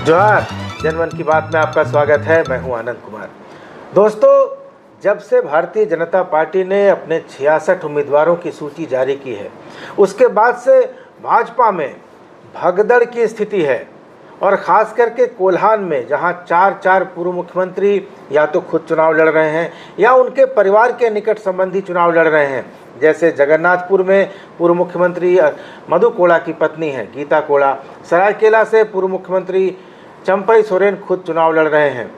जोहार। जनमन की बात में आपका स्वागत है। मैं हूं आनंद कुमार। दोस्तों, जब से भारतीय जनता पार्टी ने अपने 66 उम्मीदवारों की सूची जारी की है, उसके बाद से भाजपा में भगदड़ की स्थिति है। और ख़ास करके कोल्हान में, जहां चार पूर्व मुख्यमंत्री या तो खुद चुनाव लड़ रहे हैं या उनके परिवार के निकट संबंधी चुनाव लड़ रहे हैं। जैसे जगन्नाथपुर में पूर्व मुख्यमंत्री मधु कोड़ा की पत्नी है गीता कोड़ा, सरायकेला से पूर्व मुख्यमंत्री चंपई सोरेन खुद चुनाव लड़ रहे हैं,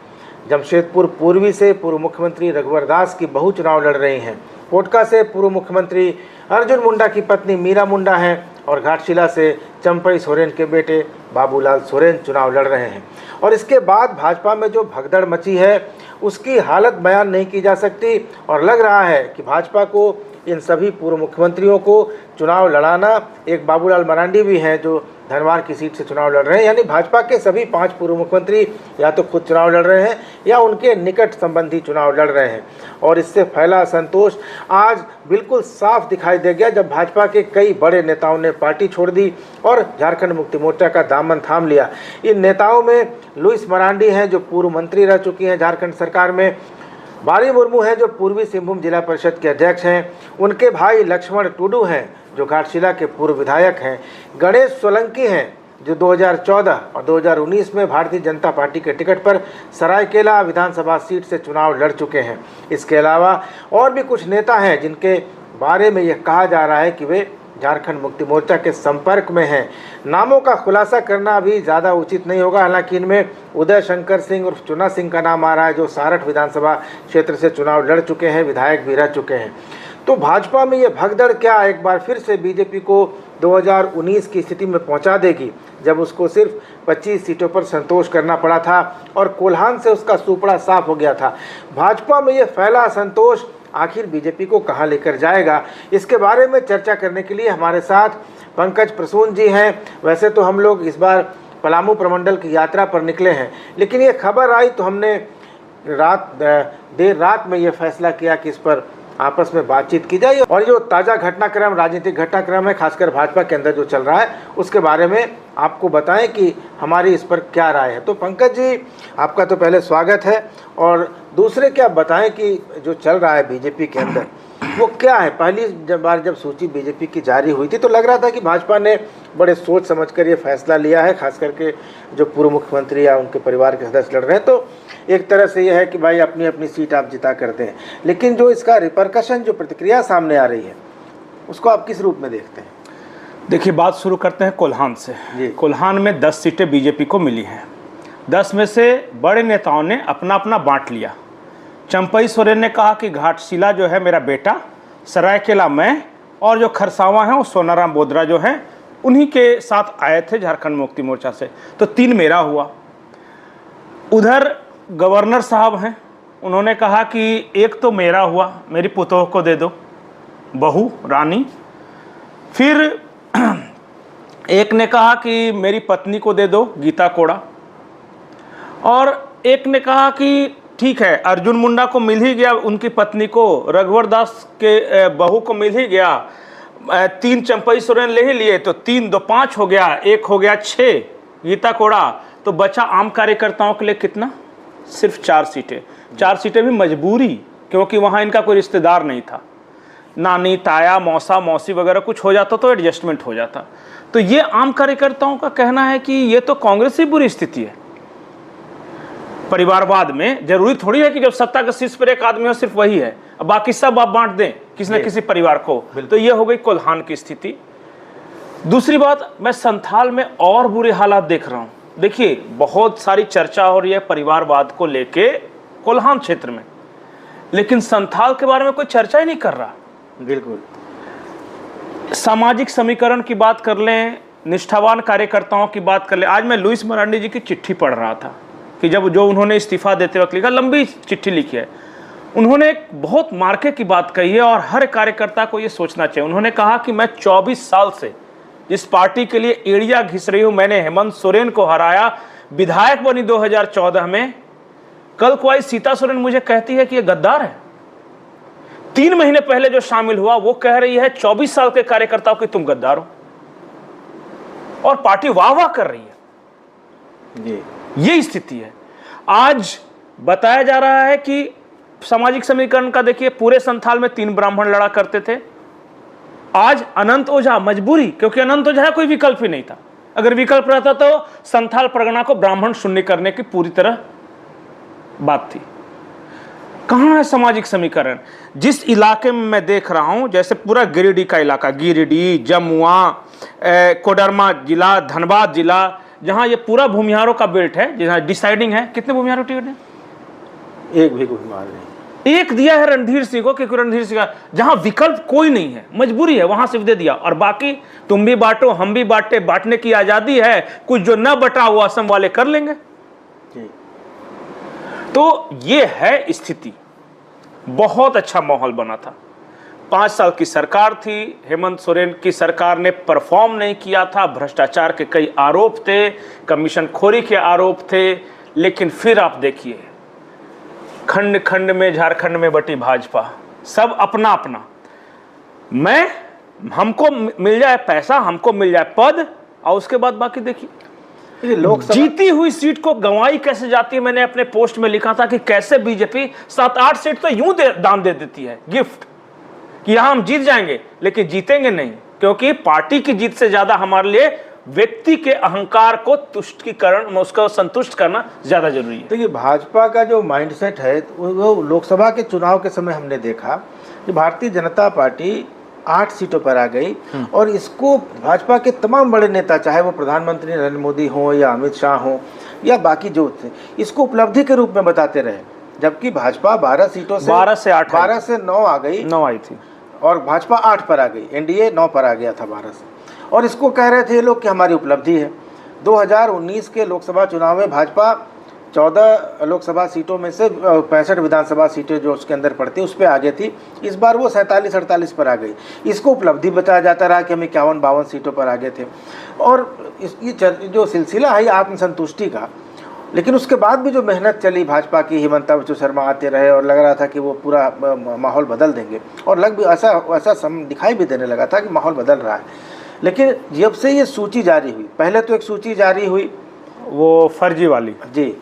जमशेदपुर पूर्वी से पूर्व मुख्यमंत्री रघुवर दास की बहू चुनाव लड़ रही हैं, कोटका से पूर्व मुख्यमंत्री अर्जुन मुंडा की पत्नी मीरा मुंडा हैं और घाटशिला से चंपई सोरेन के बेटे बाबूलाल सोरेन चुनाव लड़ रहे हैं। और इसके बाद भाजपा में जो भगदड़ मची है उसकी हालत बयान नहीं की जा सकती और लग रहा है कि भाजपा को इन सभी पूर्व मुख्यमंत्रियों को चुनाव लड़ाना, एक बाबूलाल मरांडी भी हैं जो धनवार की सीट से चुनाव लड़ रहे हैं, यानी भाजपा के सभी 5 पूर्व मुख्यमंत्री या तो खुद चुनाव लड़ रहे हैं या उनके निकट संबंधी चुनाव लड़ रहे हैं। और इससे फैला असंतोष आज बिल्कुल साफ दिखाई दे गया जब भाजपा के कई बड़े नेताओं ने पार्टी छोड़ दी और झारखंड मुक्ति मोर्चा का दामन थाम लिया। इन नेताओं में लुइस मरांडी हैं जो पूर्व मंत्री रह चुकी हैं झारखंड सरकार में, बारी मुर्मू हैं जो पूर्वी सिंहभूम जिला परिषद के अध्यक्ष हैं, उनके भाई लक्ष्मण टुडू हैं जो घाटशिला के पूर्व विधायक हैं, गणेश सोलंकी हैं जो 2014 और 2019 में भारतीय जनता पार्टी के टिकट पर सरायकेला विधानसभा सीट से चुनाव लड़ चुके हैं। इसके अलावा और भी कुछ नेता हैं जिनके बारे में यह कहा जा रहा है कि वे झारखंड मुक्ति मोर्चा के संपर्क में हैं। नामों का खुलासा करना अभी ज़्यादा उचित नहीं होगा, हालांकि इनमें उदय शंकर सिंह और चुना सिंह का नाम आ रहा है जो सारठ विधानसभा क्षेत्र से चुनाव लड़ चुके हैं, विधायक भी रह चुके हैं। तो भाजपा में ये भगदड़ क्या एक बार फिर से बीजेपी को 2019 की स्थिति में पहुंचा देगी, जब उसको सिर्फ 25 सीटों पर संतोष करना पड़ा था और कोल्हान से उसका सुपड़ा साफ हो गया था। भाजपा में ये फैला असंतोष आखिर बीजेपी को कहां लेकर जाएगा, इसके बारे में चर्चा करने के लिए हमारे साथ पंकज प्रसून जी हैं। वैसे तो हम लोग इस बार पलामू प्रमंडल की यात्रा पर निकले हैं, लेकिन ये खबर आई तो हमने देर रात में ये फैसला किया कि इस पर आपस में बातचीत की जाए और जो ताज़ा घटनाक्रम, राजनीतिक घटनाक्रम है खासकर भाजपा के अंदर जो चल रहा है उसके बारे में आपको बताएं कि हमारी इस पर क्या राय है। तो पंकज जी, आपका तो पहले स्वागत है, और दूसरे क्या बताएं कि जो चल रहा है बीजेपी के अंदर वो क्या है। पहली बार जब सूची बीजेपी की जारी हुई थी तो लग रहा था कि भाजपा ने बड़े सोच समझकर ये फैसला लिया है, खास करके जो पूर्व मुख्यमंत्री या उनके परिवार के सदस्य लड़ रहे हैं, तो एक तरह से यह है कि भाई अपनी अपनी सीट आप जिता करते हैं। लेकिन जो इसका रिपरकशन, जो प्रतिक्रिया सामने आ रही है, उसको आप किस रूप में देखते हैं? देखिए, बात शुरू करते हैं कोल्हान से। कोल्हान में 10 सीटें बीजेपी को मिली हैं। 10 में से बड़े नेताओं ने अपना अपना बांट लिया। चंपई सोरेन ने कहा कि घाटशिला जो है मेरा बेटा, सरायकेला मैं, और जो खरसावां हैं वो सोनाराम बोदरा जो हैं उन्हीं के साथ आए थे झारखंड मुक्ति मोर्चा से, तो 3 मेरा हुआ। उधर गवर्नर साहब हैं, उन्होंने कहा कि एक तो मेरा हुआ, मेरी पुतोह को दे दो, बहू रानी। फिर एक ने कहा कि मेरी पत्नी को दे दो, गीता कोड़ा। और एक ने कहा कि ठीक है, अर्जुन मुंडा को मिल ही गया, उनकी पत्नी को, रघुवर दास के बहू को मिल ही गया, 3 चंपई सोरेन ले ही लिए, तो 3 2 5 हो गया, 1 हो गया 6 गीता कोड़ा। तो बचा आम कार्यकर्ताओं के लिए कितना? सिर्फ 4 सीटें। 4 सीटें भी मजबूरी, क्योंकि वहाँ इनका कोई रिश्तेदार नहीं था, नानी ताया मौसा मौसी वगैरह कुछ हो जाता तो एडजस्टमेंट हो जाता। तो ये आम कार्यकर्ताओं का कहना है कि ये तो कांग्रेस की बुरी स्थिति है। परिवारवाद में जरूरी थोड़ी है कि जब सत्ता के शीर्ष पर एक आदमी हो सिर्फ वही है, अब बाकी सब आप बांट दें किसी न किसी परिवार को। तो ये हो गई कोल्हान की स्थिति। दूसरी बात, मैं संथाल में और बुरे हालात देख रहा हूँ। देखिए, बहुत सारी चर्चा हो रही है परिवारवाद को लेके कोल्हान क्षेत्र में, लेकिन संथाल के बारे में कोई चर्चा ही नहीं कर रहा। बिल्कुल। सामाजिक समीकरण की बात कर लें, निष्ठावान कार्यकर्ताओं की बात कर लें। आज मैं लुइस मरांडी जी की चिट्ठी पढ़ रहा था कि जब जो उन्होंने इस्तीफा देते वक्त लिखा, लंबी चिट्ठी लिखी है, उन्होंने एक बहुत मार्के की बात कही है और हर कार्यकर्ता को ये सोचना चाहिए। उन्होंने कहा कि मैं 24 साल से इस पार्टी के लिए एड़िया घिस रही हूं। मैंने हेमंत सोरेन को हराया, विधायक बनी 2014 में। कल को आई सीता सोरेन मुझे कहती है कि ये गद्दार है। 3 महीने पहले जो शामिल हुआ वो कह रही है 24 साल के कार्यकर्ताओं की तुम गद्दार हो, और पार्टी वाह वाह कर रही है। जी। ये स्थिति है। आज बताया जा रहा है कि सामाजिक समीकरण का देखिए, पूरे संथाल में 3 ब्राह्मण लड़ा करते थे। आज अनंत ओझा मजबूरी, क्योंकि अनंत ओझा कोई विकल्प ही नहीं था। अगर विकल्प रहता तो संथाल परगना को ब्राह्मण शून्य करने की पूरी तरह बात थी। कहां है सामाजिक समीकरण? जिस इलाके में मैं देख रहा हूं, जैसे पूरा गिरिडीह का इलाका, गिरिडीह, जमुआ, कोडरमा जिला, धनबाद जिला, जहां ये पूरा भूमिहारों का बेल्ट है, जहां डिसाइडिंग है। कितने भूमिहारों टिकट है? एक भी भूमिहार नहीं। एक दिया है रणधीर सिंह को, क्योंकि रणधीर सिंह का जहां विकल्प कोई नहीं है, मजबूरी है, वहां सिर्फ दे दिया। और बाकी तुम भी बांटो, हम भी बांटे, बांटने की आजादी है। कुछ जो न बटा वो असम वाले कर लेंगे। तो ये है स्थिति। बहुत अच्छा माहौल बना था। 5 साल की सरकार थी, हेमंत सोरेन की सरकार ने परफॉर्म नहीं किया था। भ्रष्टाचार के कई आरोप थे, कमीशन खोरी के आरोप थे। लेकिन फिर आप देखिए, खंड खंड में, झारखंड में बटी भाजपा, सब अपना अपना। हमको मिल जाए पैसा, हमको मिल जाए पद, और उसके बाद बाकी देखिए। जीती हुई सीट को गंवाई कैसे जाती है। मैंने अपने पोस्ट में लिखा था कि कैसे बीजेपी 7-8 सीट तो यूं दान दे देती है, गिफ्ट, कि यहां हम जीत जाएंगे, लेकिन जीतेंगे नहीं, क्योंकि पार्टी की जीत से ज्यादा हमारे लिए व्यक्ति के अहंकार को तुष्टीकरण, उसको संतुष्ट करना ज्यादा जरूरी है। तो ये भाजपा का जो माइंडसेट है, वो लोकसभा के चुनाव के समय हमने देखा कि भारतीय जनता पार्टी 8 सीटों पर आ गई, और इसको भाजपा के तमाम बड़े नेता, चाहे वो प्रधानमंत्री नरेंद्र मोदी हो या अमित शाह हो या बाकी जो थे, इसको उपलब्धि के रूप में बताते रहे। जबकि भाजपा 12 सीटों से 12 से 9 आ गई, 9 आई थी, और भाजपा 8 पर आ गई। एनडीए 9 पर आ गया था 12 से, और इसको कह रहे थे ये लोग कि हमारी उपलब्धि है। 2019 के लोकसभा चुनाव में भाजपा 14 लोकसभा सीटों में से 65 विधानसभा सीटें जो उसके अंदर पड़ती उस पर आगे थी। इस बार वो 47-48 पर आ गई। इसको उपलब्धि बताया जाता रहा कि हम 51-52 सीटों पर आगे थे। और ये जो सिलसिला है आत्मसंतुष्टि का, लेकिन उसके बाद भी जो मेहनत चली भाजपा की, हिमंता बिश्व शर्मा आते रहे और लग रहा था कि वो पूरा माहौल बदल देंगे, और लग भी ऐसा दिखाई भी देने लगा था कि माहौल बदल रहा है। लेकिन जब से ये सूची जारी हुई, पहले तो एक सूची जारी हुई वो फर्जी वाली जी,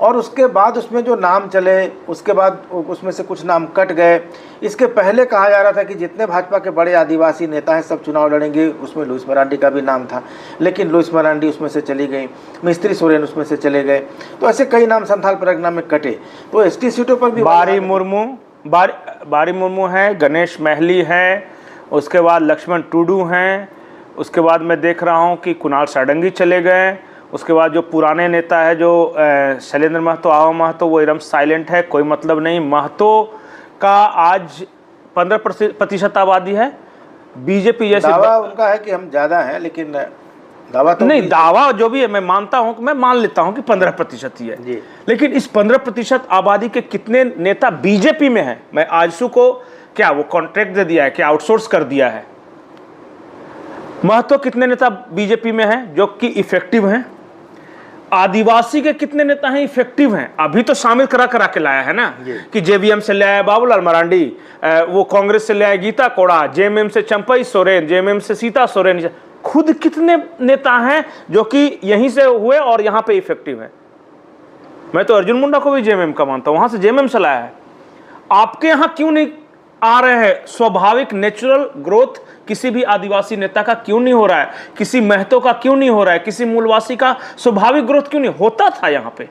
और उसके बाद उसमें जो नाम चले, उसके बाद उसमें से कुछ नाम कट गए। इसके पहले कहा जा रहा था कि जितने भाजपा के बड़े आदिवासी नेता हैं सब चुनाव लड़ेंगे, उसमें लुइस मरांडी का भी नाम था, लेकिन लुइस मरांडी उसमें से चली गई, मिस्त्री सोरेन उसमें से चले गए। तो ऐसे कई नाम संथाल परगना में कटे। तो एसटी सीटों पर भी बारी मुर्मू है, गणेश महली है, उसके बाद लक्ष्मण टुडू हैं, उसके बाद मैं देख रहा हूँ कि कुणाल साडंगी चले गए। उसके बाद जो पुराने नेता है जो शैलेंद्र महतो, आवा महतो, वो एकदम साइलेंट है, कोई मतलब नहीं। महतो का आज 15% आबादी है। बीजेपी जैसे दावा उनका है कि हम ज़्यादा हैं, लेकिन दावा तो नहीं, दावा जो भी है मैं मानता हूँ, मैं मान लेता हूँ कि 15% ही है जी। लेकिन इस 15% आबादी के कितने नेता बीजेपी में हैं? मैं आजसू को क्या वो कॉन्ट्रैक्ट दे दिया है, क्या आउटसोर्स कर दिया है? महतो कितने नेता बीजेपी में हैं जो कि इफेक्टिव हैं? आदिवासी के कितने नेता हैं इफेक्टिव हैं? अभी तो शामिल करा के लाया है ना, कि जेवीएम से ले आया बाबूलाल मरांडी, वो कांग्रेस से ले आया गीता कोड़ा, जेएमएम से चंपई सोरेन, जेएमएम से सीता सोरेन। खुद कितने नेता हैं जो कि यहीं से हुए और यहां पे इफेक्टिव हैं? मैं तो अर्जुन मुंडा को भी जेएमएम का मानता हूं, वहां से जेएमएम से लाया है। आपके यहां क्यों नहीं आ रहे हैं? स्वाभाविक नेचुरल ग्रोथ किसी भी आदिवासी नेता का क्यों नहीं हो रहा है? किसी महतो का क्यों नहीं हो रहा है? किसी मूलवासी का स्वाभाविक ग्रोथ क्यों नहीं होता था? यहां पे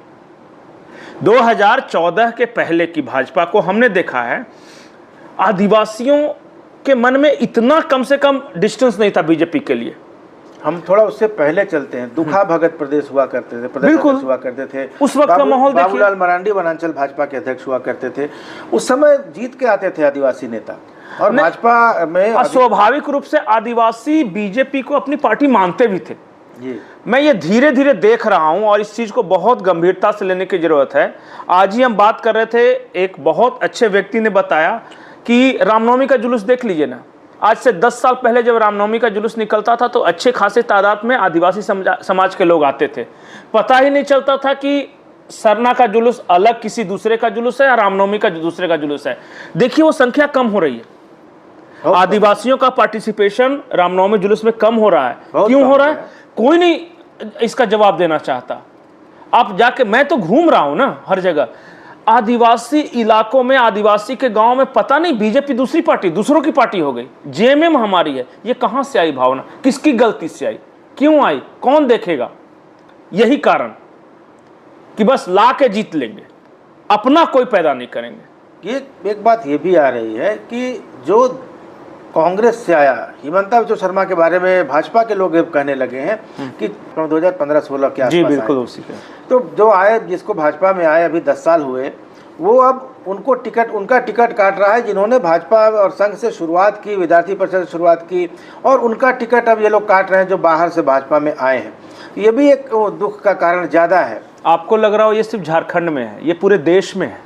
2014 के पहले की भाजपा को हमने देखा है, आदिवासियों के मन में इतना कम से कम डिस्टेंस नहीं था बीजेपी के लिए। हम थोड़ा उससे पहले चलते हैं। दुखा भगत प्रदेश हुआ करते थे, प्रदेश अध्यक्ष हुआ करते थे उस वक्त का माहौल देखिए। बाबूलाल मरांडी वनांचल भाजपा के अध्यक्ष हुआ करते थे। उस समय जीत के आते थे आदिवासी नेता, और भाजपा में स्वाभाविक रूप से आदिवासी बीजेपी को अपनी पार्टी मानते भी थे। जी। मैं ये धीरे धीरे देख रहा हूं और इस चीज को बहुत गंभीरता से लेने की जरूरत है। आज ही हम बात कर रहे थे, एक बहुत अच्छे व्यक्ति ने बताया कि रामनवमी का जुलूस देख लीजिए ना, आज से 10 साल पहले जब रामनवमी का जुलूस निकलता था तो अच्छे खासे तादाद में आदिवासी समाज के लोग आते थे। पता ही नहीं चलता था कि सरना का जुलूस अलग किसी दूसरे का जुलूस है या रामनवमी का दूसरे का जुलूस है। देखिए वो संख्या कम हो रही है। आदिवासियों का पार्टिसिपेशन रामनवमी जुलूस में कम हो रहा है। क्यों हो रहा है? कोई नहीं इसका जवाब देना चाहता। आप जाके, मैं तो घूम रहा हूं ना हर जगह, आदिवासी इलाकों में, आदिवासी के गांव में पता नहीं बीजेपी दूसरी पार्टी, दूसरों की पार्टी हो गई, जेएमएम हमारी है। ये कहां से आई भावना, किसकी गलती से आई, क्यों आई, कौन देखेगा? यही कारण कि बस ला के जीत लेंगे, अपना कोई पैदा नहीं करेंगे। ये एक बात ये भी आ रही है कि जो कांग्रेस से आया हिमंता बिस्वा शर्मा के बारे में भाजपा के लोग कहने लगे हैं कि 2015-16 के आसपास, जी बिल्कुल उसी के, तो जो आए, जिसको भाजपा में आए अभी 10 साल हुए, वो अब उनको टिकट, उनका टिकट काट रहा है जिन्होंने भाजपा और संघ से शुरुआत की, विद्यार्थी परिषद से शुरुआत की, और उनका टिकट अब ये लोग काट रहे हैं जो बाहर से भाजपा में आए हैं। ये भी एक दुख का कारण ज़्यादा है। आपको लग रहा हो ये सिर्फ झारखंड में है, ये पूरे देश में है।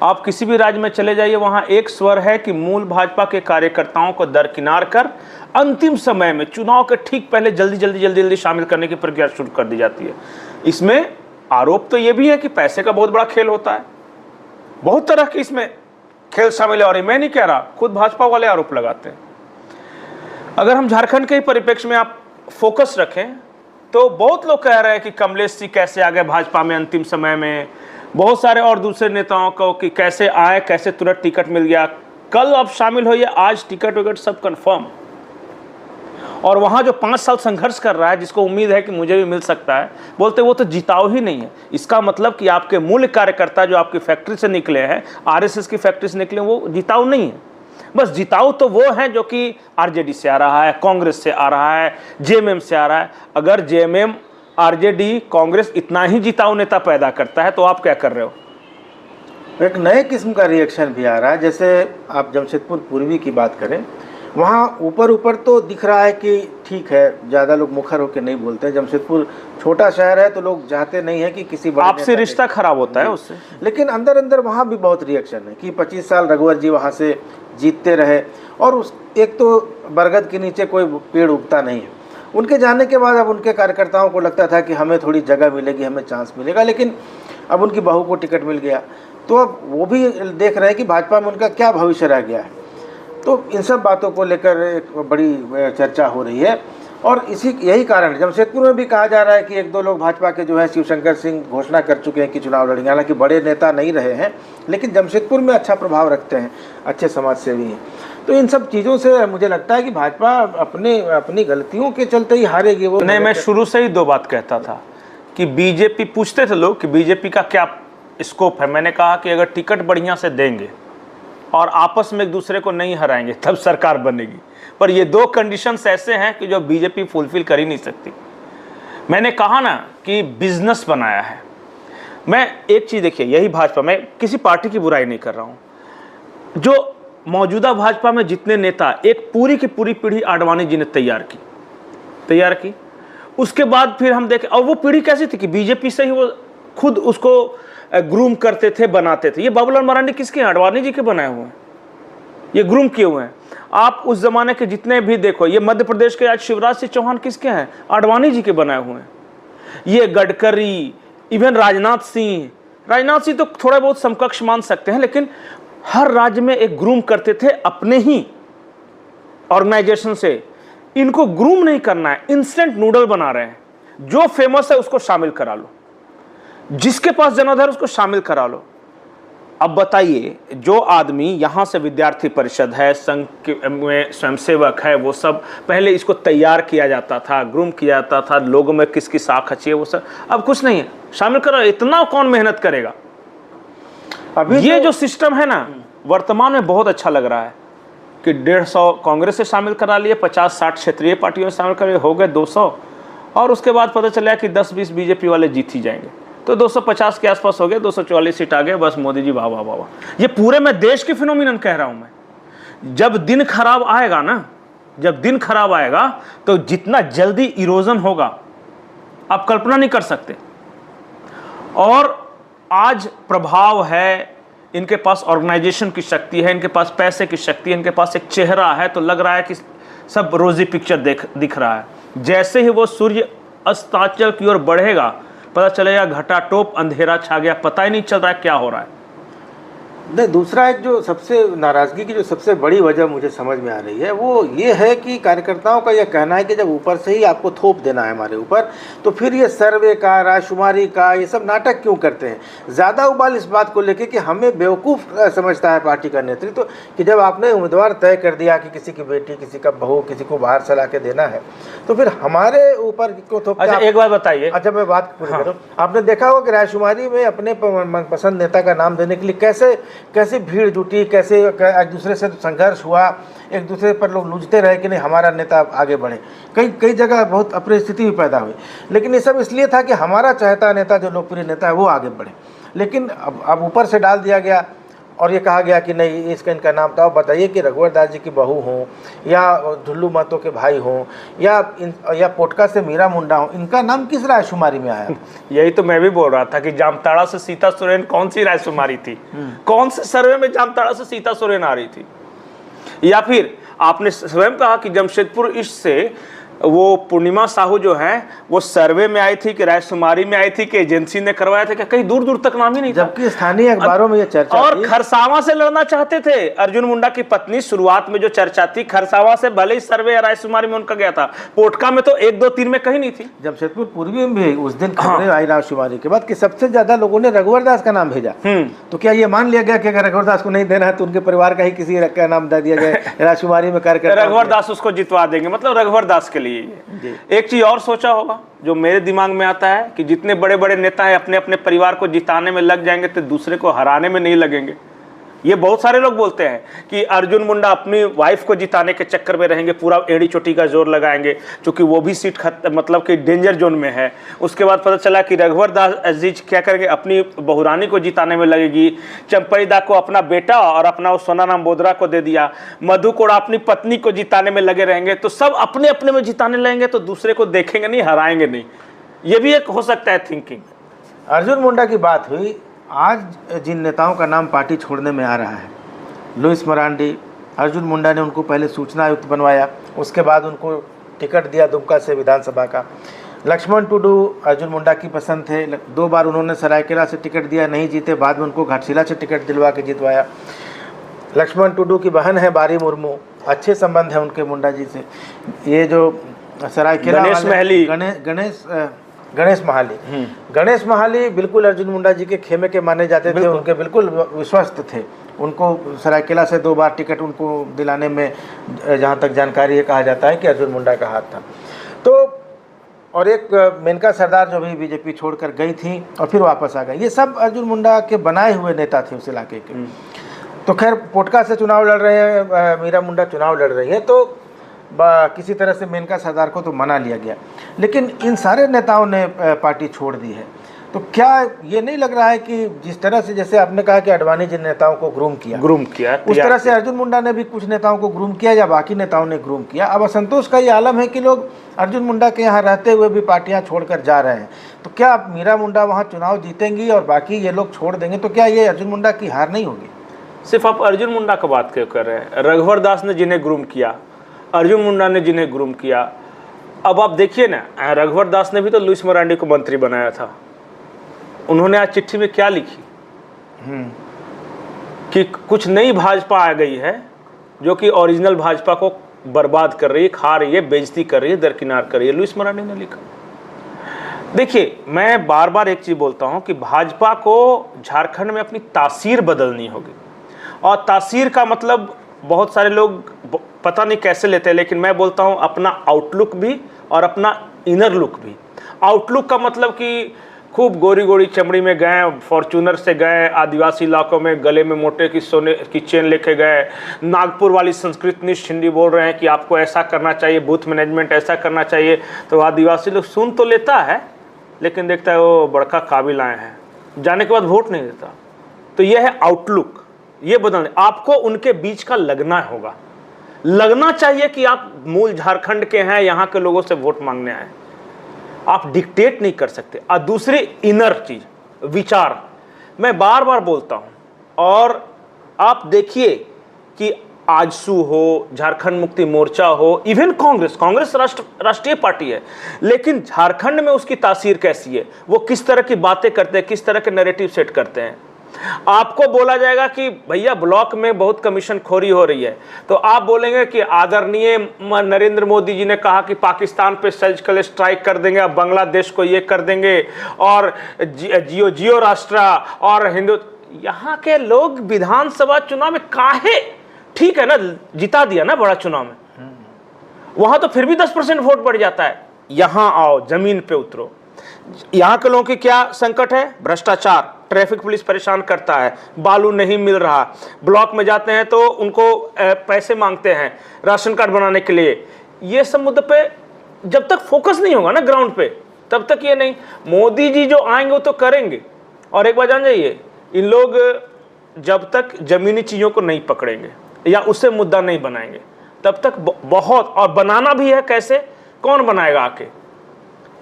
आप किसी भी राज्य में चले जाइए, वहां एक स्वर है कि मूल भाजपा के कार्यकर्ताओं को दरकिनार कर अंतिम समय में, चुनाव के ठीक पहले जल्दी शामिल करने की प्रक्रिया शुरू कर दी जाती है। इसमें आरोप तो ये भी है कि पैसे का बहुत बड़ा खेल होता है, बहुत तरह के इसमें खेल शामिल है, और मैं नहीं कह रहा, खुद भाजपा वाले आरोप लगाते हैं। अगर हम झारखंड के ही परिप्रेक्ष्य में आप फोकस रखें तो बहुत लोग कह रहे हैं कि कमलेश सिंह कैसे आ गए भाजपा में अंतिम समय में, बहुत सारे और दूसरे नेताओं को कि कैसे आए, कैसे तुरंत टिकट मिल गया, कल अब शामिल होइए, आज टिकट विकट सब कंफर्म। और वहाँ जो 5 साल संघर्ष कर रहा है, जिसको उम्मीद है कि मुझे भी मिल सकता है, बोलते वो तो जिताऊ ही नहीं है। इसका मतलब कि आपके मूल कार्यकर्ता जो आपकी फैक्ट्री से निकले हैं, आरएसएस की फैक्ट्री से निकले, वो जिताऊ नहीं है। बस जिताऊ तो वो है जो कि आरजेडी से आ रहा है, कांग्रेस से आ रहा है, जेएमएम से आ रहा है। अगर जेएमएम, आरजेडी, कांग्रेस इतना ही जिताऊ नेता पैदा करता है तो आप क्या कर रहे हो? एक नए किस्म का रिएक्शन भी आ रहा है। जैसे आप जमशेदपुर पूर्वी की बात करें, वहाँ ऊपर तो दिख रहा है कि ठीक है, ज़्यादा लोग मुखर होकर नहीं बोलते हैं। जमशेदपुर छोटा शहर है तो लोग चाहते नहीं है कि किसी बड़े आपसे रिश्ता खराब होता है उससे, लेकिन अंदर अंदर वहाँ भी बहुत रिएक्शन है कि 25 साल रघुवर जी वहाँ से जीतते रहे, और उस एक तो बरगद के नीचे कोई पेड़ उगता नहीं है। उनके जाने के बाद अब उनके कार्यकर्ताओं को लगता था कि हमें थोड़ी जगह मिलेगी, हमें चांस मिलेगा, लेकिन अब उनकी बहू को टिकट मिल गया, तो अब वो भी देख रहे हैं कि भाजपा में उनका क्या भविष्य रह गया है। तो इन सब बातों को लेकर एक बड़ी चर्चा हो रही है, और यही कारण जमशेदपुर में भी कहा जा रहा है कि 1-2 लोग भाजपा के जो है, शिवशंकर सिंह घोषणा कर चुके हैं कि चुनाव लड़ेंगे। हालांकि बड़े नेता नहीं रहे हैं, लेकिन जमशेदपुर में अच्छा प्रभाव रखते हैं, अच्छे समाज सेवी हैं। तो इन सब चीज़ों से मुझे लगता है कि भाजपा अपनी गलतियों के चलते ही हारेगी। वो नहीं, मैं शुरू से ही 2 बात कहता था कि बीजेपी, पूछते थे लोग कि बीजेपी का क्या स्कोप है। मैंने कहा कि अगर टिकट बढ़िया से देंगे और आपस में एक दूसरे को नहीं हराएंगे तब सरकार बनेगी। पर ये 2 कंडीशंस ऐसे हैं कि जो बीजेपी फुलफिल कर ही नहीं सकती। मैंने कहा ना कि बिजनेस बनाया है। मैं एक चीज़ देखिए, यही भाजपा, मैं किसी पार्टी की बुराई नहीं कर रहा हूँ, जो मौजूदा भाजपा में जितने नेता, एक पूरी की पूरी पीढ़ी आडवाणी जी ने तैयार की। उसके बाद फिर हम देखें, और वो पीढ़ी कैसी थी कि बीजेपी से ही वो खुद उसको ग्रूम करते थे, बनाते थे। ये बाबूलाल मरांडी किसके हैं? आडवाणी जी के बनाए हुए हैं, ये ग्रूम किए हुए हैं। आप उस जमाने के जितने भी देखो, ये मध्य प्रदेश के आज शिवराज सिंह चौहान किसके हैं? आडवाणी जी के बनाए हुए हैं। ये गडकरी, इवन राजनाथ सिंह तो थोड़ा बहुत समकक्ष मान सकते हैं, लेकिन हर राज्य में एक ग्रूम करते थे अपने ही ऑर्गेनाइजेशन से। इनको ग्रूम नहीं करना है, इंस्टेंट नूडल बना रहे हैं। जो फेमस है उसको शामिल करा लो, जिसके पास जनाधार उसको शामिल करा लो। अब बताइए, जो आदमी यहां से विद्यार्थी परिषद है, संघ में स्वयंसेवक है, वो सब पहले इसको तैयार किया जाता था, ग्रूम किया जाता था, लोगों में किसकी साख अच्छी है वो सब, अब कुछ नहीं है, शामिल करो। इतना कौन मेहनत करेगा? अभी ये जो सिस्टम है ना, वर्तमान में बहुत अच्छा लग रहा है कि 150 कांग्रेस से शामिल करा लिए, 50-60 क्षेत्रीय पार्टियों से शामिल कर लिए, हो गए 200, और उसके बाद पता चला कि 10-20 बीजेपी वाले जीत ही जाएंगे, तो 250 के आसपास हो गए, 244 सीट आ गए, बस मोदी जी वाह वाह वाह। ये पूरे मैं देश के फिनोमिनन कह रहा हूं मैं। जब दिन खराब आएगा ना, जब दिन खराब आएगा तो जितना जल्दी इरोजन होगा आप कल्पना नहीं कर सकते। और आज प्रभाव है, इनके पास ऑर्गेनाइजेशन की शक्ति है, इनके पास पैसे की शक्ति है, इनके पास एक चेहरा है, तो लग रहा है कि सब रोजी पिक्चर दिख रहा है। जैसे ही वो सूर्य अस्ताचल की ओर बढ़ेगा, पता चलेगा घटा टोप, अंधेरा छा गया, पता ही नहीं चल रहा है क्या हो रहा है। नहीं, दूसरा एक जो सबसे नाराज़गी की जो सबसे बड़ी वजह मुझे समझ में आ रही है वो ये है कि कार्यकर्ताओं का यह कहना है कि जब ऊपर से ही आपको थोप देना है हमारे ऊपर, तो फिर ये सर्वे का, रायशुमारी का, ये सब नाटक क्यों करते हैं। ज़्यादा उबाल इस बात को लेकर कि हमें बेवकूफ़ समझता है पार्टी का नेतृत्व कि जब आपने उम्मीदवार तय कर दिया कि किसी की बेटी, किसी का बहू, किसी को बाहर से ला के देना है, तो फिर हमारे ऊपर को थोप। अच्छा, एक बात बताइए। अच्छा, मैं बात पूरी करूं। आपने देखा होगा कि रायशुमारी में अपने मनपसंद नेता का नाम देने के लिए कैसे भीड़ जुटी, कैसे एक दूसरे से संघर्ष हुआ, एक दूसरे पर लोग लूझते रहे कि नहीं हमारा नेता आगे बढ़े। कई जगह बहुत अपरिस्थिति भी पैदा हुई, लेकिन ये सब इसलिए था कि हमारा चाहता नेता, जो लोकप्रिय नेता है, वो आगे बढ़े। लेकिन अब ऊपर से डाल दिया गया और ये कहा गया कि नहीं इसका इनका नाम था। बताइए कि रघुवर दास जी की बहू हों या ढुल्लू महतो के भाई हों या पोटका से मीरा मुंडा हो, इनका नाम किस रायशुमारी में आया? यही तो मैं भी बोल रहा था कि जामताड़ा से सीता सोरेन कौन सी रायशुमारी थी? कौन से सर्वे में जामताड़ा से सीता सोरेन आ रही थी? या फिर आपने स्वयं कहा कि जमशेदपुर ईस्ट से वो पूर्णिमा साहू जो है वो सर्वे में आई थी कि रायशुमारी में आई थी कि एजेंसी ने करवाया था? क्या कहीं दूर दूर तक नाम ही नहीं था। जबकि स्थानीय अखबारों में ये चर्चा और खरसावां से लड़ना चाहते थे अर्जुन मुंडा की पत्नी। शुरुआत में जो चर्चा थी खरसावां से, भले ही सर्वे रायशुमारी में उनका गया था, पोटका में तो 1, 2, 3 में कहीं नहीं थी। जमशेदपुर पूर्वी में भी उस दिन खबरें आई रायशुमारी के बाद कि सबसे ज्यादा लोगों ने रघुवर दास का नाम भेजा। तो क्या ये मान लिया गया कि अगर रघुवर दास को नहीं देना है तो उनके परिवार का ही किसी का नाम दे दिया गया रायशुमारी में कार्यकर्ता, रघुवर दास उसको जितवा देंगे, मतलब रघुवर दास के लिए। एक चीज और सोचा होगा जो मेरे दिमाग में आता है कि जितने बड़े बड़े नेता हैं अपने अपने परिवार को जिताने में लग जाएंगे तो दूसरे को हराने में नहीं लगेंगे। ये बहुत सारे लोग बोलते हैं कि अर्जुन मुंडा अपनी वाइफ को जिताने के चक्कर में रहेंगे, पूरा एड़ी चोटी का जोर लगाएंगे, क्योंकि वो भी सीट मतलब कि डेंजर जोन में है। उसके बाद पता चला कि रघुवर दास अजीज क्या करेंगे, अपनी बहुरानी को जिताने में लगेगी। चंपई दा को अपना बेटा और अपना सोनाराम बोदरा को दे दिया। मधु कोड़ा अपनी पत्नी को जिताने में लगे रहेंगे। तो सब अपने अपने में जिताने लगेंगे तो दूसरे को देखेंगे नहीं, हराएंगे नहीं। ये भी एक हो सकता है थिंकिंग। अर्जुन मुंडा की बात हुई, आज जिन नेताओं का नाम पार्टी छोड़ने में आ रहा है, लुइस मरांडी, अर्जुन मुंडा ने उनको पहले सूचना आयुक्त बनवाया, उसके बाद उनको टिकट दिया दुमका से विधानसभा का। लक्ष्मण टुडू अर्जुन मुंडा की पसंद थे, 2 बार उन्होंने सरायकेला से टिकट दिया, नहीं जीते, बाद में उनको घाटशिला से टिकट दिलवा के जितवाया। लक्ष्मण टुडू की बहन है बारी मुर्मू, अच्छे संबंध है उनके मुंडा जी से। ये जो सरायकेला गणेश महाली बिल्कुल अर्जुन मुंडा जी के खेमे के माने जाते थे, उनके बिल्कुल विश्वस्त थे। उनको सरायकेला से 2 बार टिकट उनको दिलाने में जहाँ तक जानकारी है कहा जाता है कि अर्जुन मुंडा का हाथ था। तो और एक मेनका सरदार जो भी बीजेपी छोड़कर गई थी और फिर वापस आ गई, ये सब अर्जुन मुंडा के बनाए हुए नेता थे उस इलाके के। तो खैर पोटका से चुनाव लड़ रहे हैं, मीरा मुंडा चुनाव लड़ रही है, तो किसी तरह से मेनका सरदार को तो मना लिया गया। लेकिन इन सारे नेताओं ने पार्टी छोड़ दी है। तो क्या ये नहीं लग रहा है कि जिस तरह से, जैसे आपने कहा कि अडवाणी जिन नेताओं को ग्रूम किया उस तरह से अर्जुन मुंडा ने भी कुछ नेताओं को ग्रूम किया या बाकी नेताओं ने ग्रूम किया? अब असंतोष का ये आलम है कि लोग अर्जुन मुंडा के यहाँ रहते हुए भी पार्टियाँ छोड़कर जा रहे हैं। तो क्या मीरा मुंडा वहाँ चुनाव जीतेंगी और बाकी ये लोग छोड़ देंगे, तो क्या ये अर्जुन मुंडा की हार नहीं होगी? सिर्फ आप अर्जुन मुंडा का बात क्यों कर रहे हैं? रघुवर दास ने जिन्हें ग्रूम किया, अर्जुन मुंडा ने जिन्हें ग्रूम किया, अब आप देखिए ना, रघुवर दास ने भी तो लुइस मरांडी को मंत्री बनाया था। उन्होंने आज चिट्ठी में क्या लिखी कि कुछ नई भाजपा आ गई है जो कि ओरिजिनल भाजपा को बर्बाद कर रही है, खा रही है, बेइज्जती कर रही है, दरकिनार कर रही है। लुइस मरांडी ने लिखा। देखिए, मैं बार बार एक चीज़ बोलता हूं कि भाजपा को झारखंड में अपनी तासीर बदलनी होगी। और तासीर का मतलब बहुत सारे लोग पता नहीं कैसे लेते हैं, लेकिन मैं बोलता हूं अपना आउटलुक भी और अपना इनर लुक भी। आउटलुक का मतलब कि खूब गोरी गोरी चमड़ी में गए, फॉर्चूनर से गए, आदिवासी इलाकों में गले में मोटे की सोने की चेन लेके गए, नागपुर वाली संस्कृतनिष्ठ हिंदी बोल रहे हैं कि आपको ऐसा करना चाहिए, बूथ मैनेजमेंट ऐसा करना चाहिए। तो आदिवासी लोग सुन तो लेता है, लेकिन देखता है वो बड़का काबिल आए हैं, जाने के बाद वोट नहीं देता। तो यह है आउटलुक, ये बदलने आपको उनके बीच का लगना होगा। लगना चाहिए कि आप मूल झारखंड के हैं, यहाँ के लोगों से वोट मांगने आए। आप डिक्टेट नहीं कर सकते। और दूसरी इनर चीज, विचार, मैं बार बार बोलता हूं। और आप देखिए कि आजसू हो, झारखंड मुक्ति मोर्चा हो, इवन कांग्रेस राष्ट्रीय पार्टी है, लेकिन झारखंड में उसकी तासीर कैसी है, वो किस तरह की बातें करते हैं, किस तरह के नैरेटिव सेट करते हैं। आपको बोला जाएगा कि भैया ब्लॉक में बहुत कमीशन खोरी हो रही है, तो आप बोलेंगे कि आदरणीय नरेंद्र मोदी जी ने कहा कि पाकिस्तान पे सर्जिकल स्ट्राइक कर देंगे, अब बांग्लादेश को ये कर देंगे, और जियो राष्ट्र और हिंदू। यहाँ के लोग विधानसभा चुनाव में काहे, ठीक है ना, जिता दिया ना बड़ा चुनाव में, वहां तो फिर भी 10% वोट बढ़ जाता है। यहां आओ, जमीन पे उतरो। यहां के लोगों की क्या संकट है? भ्रष्टाचार, ट्रैफिक पुलिस परेशान करता है, बालू नहीं मिल रहा, ब्लॉक में जाते हैं तो उनको पैसे मांगते हैं राशन कार्ड बनाने के लिए। ये सब मुद्दे पे जब तक फोकस नहीं होगा ना ग्राउंड पे, तब तक ये नहीं। मोदी जी जो आएंगे वो तो करेंगे। और एक बात जान जाइए, इन लोग जब तक जमीनी चीजों को नहीं पकड़ेंगे या उससे मुद्दा नहीं बनाएंगे, तब तक बहुत, और बनाना भी है कैसे, कौन बनाएगा आके?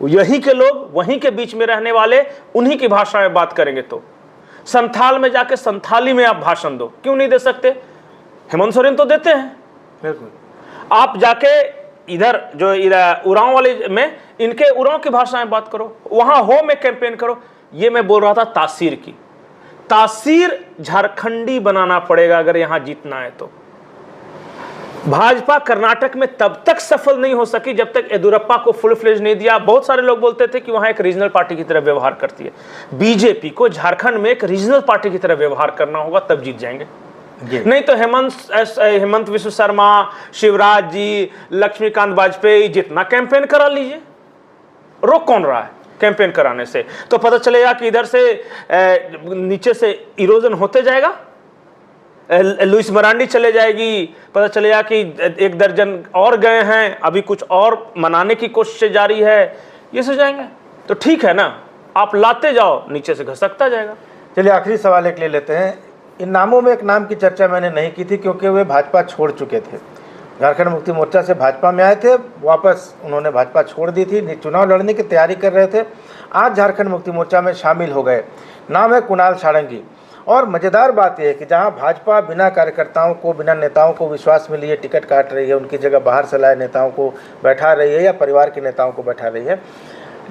यही के लोग, वहीं के बीच में रहने वाले, उन्हीं की भाषा में बात करेंगे। तो संथाल में जाके संथाली में आप भाषण दो, क्यों नहीं दे सकते? हेमंत सोरेन तो देते हैं। बिल्कुल। आप जाके इधर जो उरांव वाले में, इनके उरांव की भाषा में बात करो, वहां हो में कैंपेन करो। ये मैं बोल रहा था तासीर की। तासीर झारखंडी बनाना पड़ेगा अगर यहां जीतना है तो। भाजपा कर्नाटक में तब तक सफल नहीं हो सकी जब तक येदियुरप्पा को फुल फ्लेज नहीं दिया। बहुत सारे लोग बोलते थे कि वहां एक रीजनल पार्टी की तरह व्यवहार करती है। बीजेपी को झारखंड में एक रीजनल पार्टी की तरह व्यवहार करना होगा, तब जीत जाएंगे। नहीं तो हेमंत विश्व शर्मा, शिवराज जी, लक्ष्मीकांत वाजपेयी, जितना कैंपेन करा लीजिए, रोक कौन रहा है कैंपेन कराने से? तो पता चलेगा कि इधर से नीचे से इरोजन होते जाएगा, लुइस मरांडी चले जाएगी, पता चलेगा कि 1 दर्जन और गए हैं, अभी कुछ और मनाने की कोशिश जारी है, ये से जाएंगे। तो ठीक है ना, आप लाते जाओ, नीचे से घसकता जाएगा। चलिए आखिरी सवाल एक ले लेते हैं। इन नामों में एक नाम की चर्चा मैंने नहीं की थी क्योंकि वे भाजपा छोड़ चुके थे। झारखंड मुक्ति मोर्चा से भाजपा में आए थे, वापस उन्होंने भाजपा छोड़ दी थी, चुनाव लड़ने की तैयारी कर रहे थे, आज झारखंड मुक्ति मोर्चा में शामिल हो गए। नाम है कुणाल सारंगी। और मज़ेदार बात यह है कि जहां भाजपा बिना कार्यकर्ताओं को, बिना नेताओं को विश्वास में लिए टिकट काट रही है, उनकी जगह बाहर से लाए नेताओं को बैठा रही है या परिवार के नेताओं को बैठा रही है,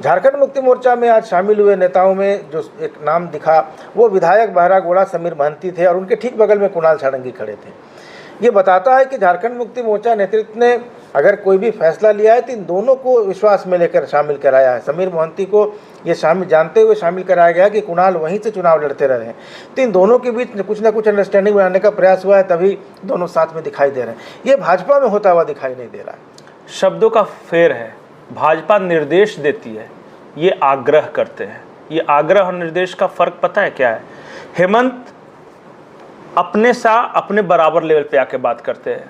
झारखंड मुक्ति मोर्चा में आज शामिल हुए नेताओं में जो एक नाम दिखा वो विधायक बहरागोड़ा समीर महंती थे और उनके ठीक बगल में कुणाल सारंगी खड़े थे। ये बताता है कि झारखंड मुक्ति मोर्चा नेतृत्व ने अगर कोई भी फैसला लिया है तो इन दोनों को विश्वास में लेकर शामिल कराया है। समीर मोहंती को ये शामिल जानते हुए शामिल कराया गया कि कुणाल वहीं से चुनाव लड़ते रहे हैं, तो इन दोनों के बीच कुछ ना कुछ अंडरस्टैंडिंग बनाने का प्रयास हुआ है, तभी दोनों साथ में दिखाई दे रहे हैं। ये भाजपा में होता हुआ दिखाई नहीं दे रहा है। शब्दों का फेर है। भाजपा निर्देश देती है, ये आग्रह करते हैं। ये आग्रह और निर्देश का फर्क पता है क्या है? हेमंत अपने बराबर लेवल पे आके बात करते हैं।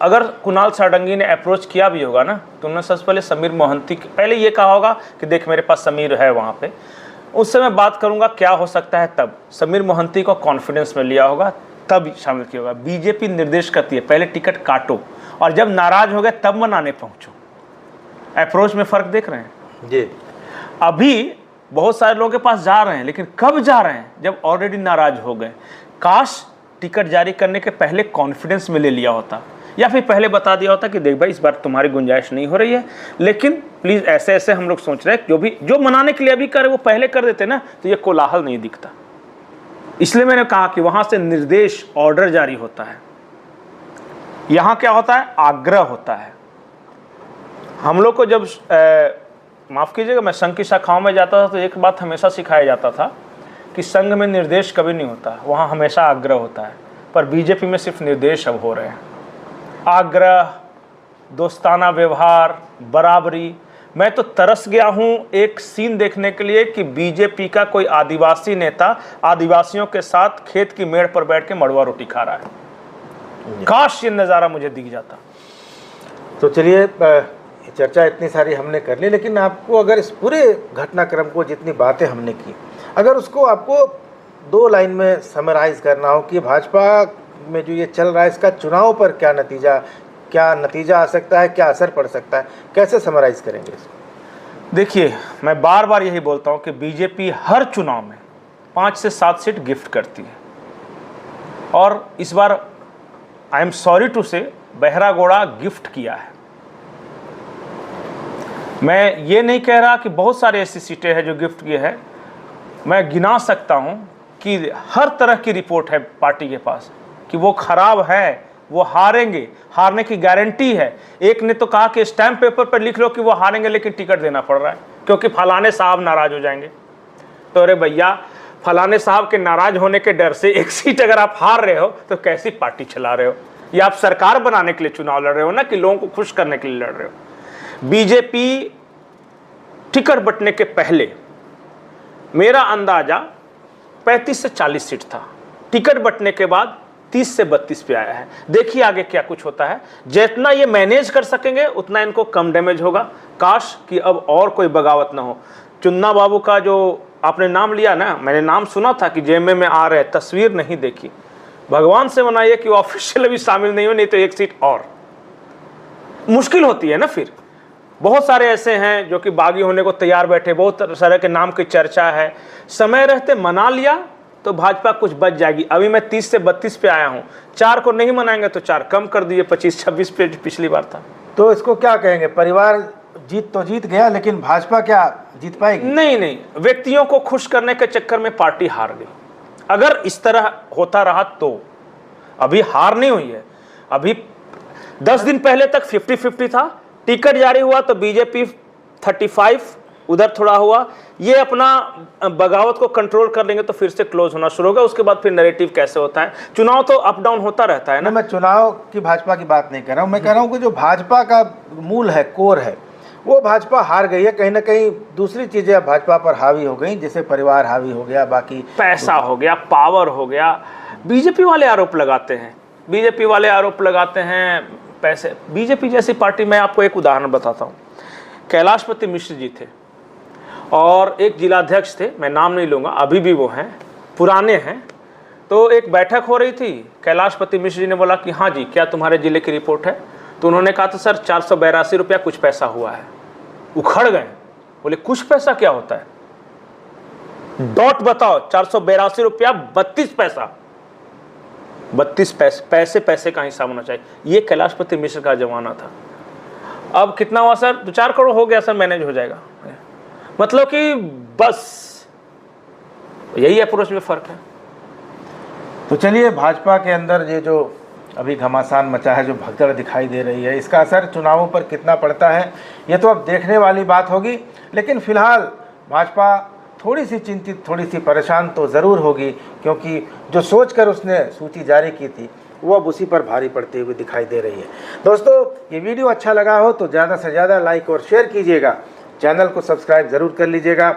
अगर कुणाल सारंगी ने अप्रोच किया भी होगा ना, तो उन्होंने सबसे पहले समीर मोहंती पहले ये कहा होगा कि देख मेरे पास समीर है वहाँ पे, उससे मैं बात करूँगा क्या हो सकता है। तब समीर मोहंती को कॉन्फिडेंस में लिया होगा, तब शामिल किया होगा। बीजेपी निर्देश करती है पहले टिकट काटो और जब नाराज हो गए तब मनाने पहुँचो। अप्रोच में फ़र्क देख रहे हैं जी। अभी बहुत सारे लोगों के पास जा रहे हैं, लेकिन कब जा रहे हैं? जब ऑलरेडी नाराज हो गए। काश टिकट जारी करने के पहले कॉन्फिडेंस में ले लिया होता, या फिर पहले बता दिया होता कि देख भाई इस बार तुम्हारी गुंजाइश नहीं हो रही है, लेकिन प्लीज़ ऐसे ऐसे हम लोग सोच रहे हैं, जो मनाने के लिए अभी करे वो पहले कर देते ना, तो ये कोलाहल नहीं दिखता। इसलिए मैंने कहा कि वहाँ से निर्देश, ऑर्डर जारी होता है। यहाँ क्या होता है? आग्रह होता है। हम लोग को जब माफ़ कीजिएगा, मैं संघ की शाखाओं में जाता था तो एक बात हमेशा सिखाया जाता था कि संघ में निर्देश कभी नहीं होता, वहाँ हमेशा आग्रह होता है। पर बीजेपी में सिर्फ निर्देश अब हो रहे हैं। आग्रह, दोस्ताना व्यवहार, बराबरी। मैं तो तरस गया हूँ एक सीन देखने के लिए कि बीजेपी का कोई आदिवासी नेता आदिवासियों के साथ खेत की मेड़ पर बैठ के मड़वा रोटी खा रहा है। काश ये नज़ारा मुझे दिख जाता। तो चलिए, चर्चा इतनी सारी हमने कर ली, लेकिन आपको अगर इस पूरे घटनाक्रम को, जितनी बातें हमने की, अगर उसको आपको 2 लाइन में समराइज करना हो कि भाजपा में जो ये चल रहा है इसका चुनाव पर क्या नतीजा आ सकता है, क्या असर पड़ सकता है, कैसे समराइज करेंगे इसको? देखिए, मैं बार बार यही बोलता हूँ कि बीजेपी हर चुनाव में 5 से 7 सीट गिफ्ट करती है, और इस बार आई एम सॉरी टू से बहरागोड़ा गिफ्ट किया है। मैं ये नहीं कह रहा कि बहुत सारे ऐसी सीटें हैं जो गिफ्ट किए हैं, मैं गिना सकता हूँ कि हर तरह की रिपोर्ट है पार्टी के पास कि वो खराब है, वो हारेंगे, हारने की गारंटी है। एक ने तो कहा कि स्टैम्प पेपर पर लिख लो कि वो हारेंगे लेकिन टिकट देना पड़ रहा है क्योंकि फलाने साहब नाराज हो जाएंगे। तो अरे भैया, फलाने साहब के नाराज होने के डर से एक सीट अगर आप हार रहे हो तो कैसी पार्टी चला रहे हो? या आप सरकार बनाने के लिए चुनाव लड़ रहे हो ना, कि लोगों को खुश करने के लिए लड़ रहे हो? बीजेपी टिकट बंटने के पहले मेरा अंदाजा 35 से 40 सीट था, टिकट बंटने के बाद 30 से 32 पे आया है। देखिए आगे क्या कुछ होता है। जितना ये मैनेज कर सकेंगे उतना इनको कम डैमेज होगा। काश कि अब और कोई बगावत ना हो। चुन्ना बाबू का जो आपने नाम लिया ना, मैंने नाम सुना था कि जेएमए में आ रहे, तस्वीर नहीं देखी। भगवान से मनाइए कि वो ऑफिशियल भी शामिल नहीं हो, नहीं तो एक सीट और मुश्किल होती है ना। फिर बहुत सारे ऐसे हैं जो कि बागी होने को तैयार बैठे, बहुत सारे के नाम की चर्चा है। समय रहते मना लिया तो भाजपा कुछ बच जाएगी। अभी मैं 30 से 32 पे आया हूँ, 4 को नहीं मनाएंगे तो 4 कम कर दिए, 25-26 पे पिछली बार था। तो इसको क्या कहेंगे? परिवार जीत तो जीत गया लेकिन भाजपा क्या जीत पाएगी? नहीं, व्यक्तियों को खुश करने के चक्कर में पार्टी हार गई। अगर इस तरह होता रहा तो, अभी हार नहीं हुई है। अभी 10 दिन पहले तक 50-50 था, टिकट जारी हुआ तो बीजेपी 35, उधर थोड़ा हुआ। ये अपना बगावत को कंट्रोल कर लेंगे तो फिर से क्लोज होना शुरू होगा। उसके बाद फिर नैरेटिव कैसे होता है, चुनाव तो अप डाउन होता रहता है ना। मैं चुनाव की भाजपा की बात नहीं कर रहा हूँ, मैं कह रहा हूँ कि जो भाजपा का मूल है, कोर है, वो भाजपा हार गई है। कहीं ना कहीं दूसरी चीजें अब भाजपा पर हावी हो गई, जैसे परिवार हावी हो गया, बाकी पैसा हो गया, पावर हो गया। बीजेपी वाले आरोप लगाते हैं, पैसे। बीजेपी जैसी पार्टी, मैं आपको एक उदाहरण बताता हूँ। कैलाशपति मिश्र जी थे और एक जिलाध्यक्ष थे, मैं नाम नहीं लूँगा, अभी भी वो हैं, पुराने हैं। तो एक बैठक हो रही थी, कैलाशपति मिश्र जी ने बोला कि हाँ जी, क्या तुम्हारे जिले की रिपोर्ट है? तो उन्होंने कहा था सर 482 रुपया कुछ पैसा हुआ है। उखड़ गए, बोले कुछ पैसा क्या होता है? डॉट बताओ, 482 रुपया 32 पैसा, 32 पैसे का हिसाब होना चाहिए। ये कैलाशपति मिश्र का जमाना था। अब कितना हुआ सर? 2-4 करोड़ हो गया सर, मैनेज हो जाएगा। मतलब कि बस यही अप्रोच में फर्क है। तो चलिए, भाजपा के अंदर ये जो अभी घमासान मचा है, जो भगदड़ दिखाई दे रही है, इसका असर चुनावों पर कितना पड़ता है ये तो अब देखने वाली बात होगी। लेकिन फिलहाल भाजपा थोड़ी सी चिंतित, थोड़ी सी परेशान तो ज़रूर होगी, क्योंकि जो सोचकर उसने सूची जारी की थी वो अब उसी पर भारी पड़ती हुई दिखाई दे रही है। दोस्तों, ये वीडियो अच्छा लगा हो तो ज़्यादा से ज़्यादा लाइक और शेयर कीजिएगा, चैनल को सब्सक्राइब ज़रूर कर लीजिएगा।